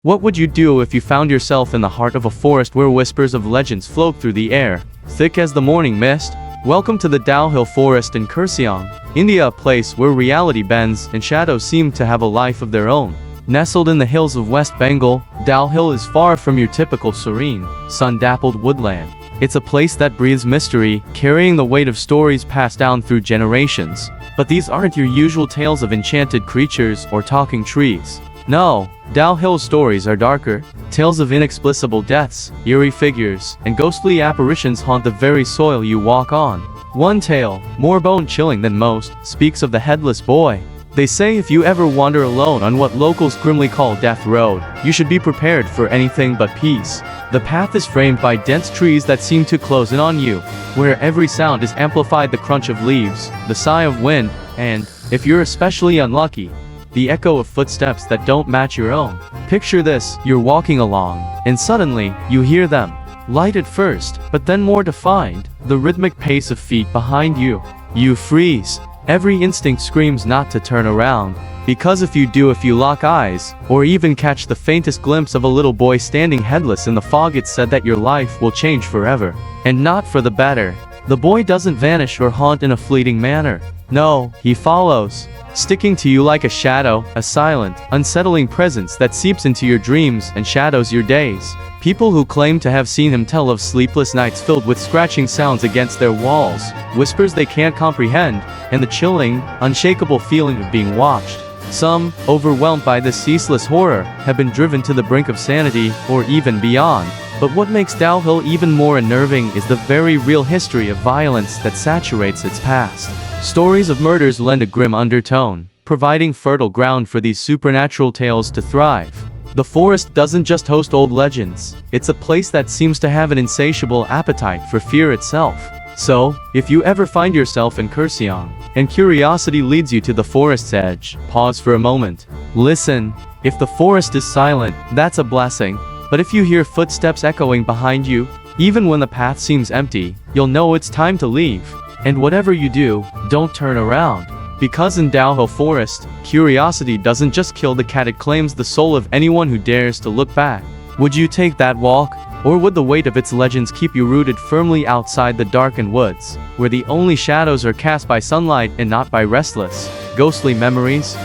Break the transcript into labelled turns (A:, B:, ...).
A: What would you do if you found yourself in the heart of a forest where whispers of legends float through the air, thick as the morning mist? Welcome to the Dow Hill Forest in Kurseong, India, a place where reality bends and shadows seem to have a life of their own. Nestled in the hills of West Bengal, Dow Hill is far from your typical serene, sun-dappled woodland. It's a place that breathes mystery, carrying the weight of stories passed down through generations. But these aren't your usual tales of enchanted creatures or talking trees. No, Dow Hill's stories are darker. Tales of inexplicable deaths, eerie figures, and ghostly apparitions haunt the very soil you walk on. One tale, more bone-chilling than most, speaks of the headless boy. They say if you ever wander alone on what locals grimly call Death Road, you should be prepared for anything but peace. The path is framed by dense trees that seem to close in on you, where every sound is amplified: the crunch of leaves, the sigh of wind, and, if you're especially unlucky, the echo of footsteps that don't match your own. Picture this: you're walking along, and suddenly, you hear them. Light at first, but then more defined, the rhythmic pace of feet behind you. You freeze. Every instinct screams not to turn around, because if you lock eyes, or even catch the faintest glimpse of a little boy standing headless in the fog, it's said that your life will change forever. And not for the better. The boy doesn't vanish or haunt in a fleeting manner. No, he follows, sticking to you like a shadow, a silent, unsettling presence that seeps into your dreams and shadows your days. People who claim to have seen him tell of sleepless nights filled with scratching sounds against their walls, whispers they can't comprehend, and the chilling, unshakable feeling of being watched. Some, overwhelmed by this ceaseless horror, have been driven to the brink of sanity, or even beyond. But what makes Dow Hill even more unnerving is the very real history of violence that saturates its past. Stories of murders lend a grim undertone, providing fertile ground for these supernatural tales to thrive. The forest doesn't just host old legends, it's a place that seems to have an insatiable appetite for fear itself. So, if you ever find yourself in Kurseong, and curiosity leads you to the forest's edge, pause for a moment. Listen. If the forest is silent, that's a blessing. But if you hear footsteps echoing behind you, even when the path seems empty, you'll know it's time to leave. And whatever you do, don't turn around. Because in Dow Hill Forest, curiosity doesn't just kill the cat, it claims the soul of anyone who dares to look back. Would you take that walk? Or would the weight of its legends keep you rooted firmly outside the darkened woods, where the only shadows are cast by sunlight and not by restless, ghostly memories?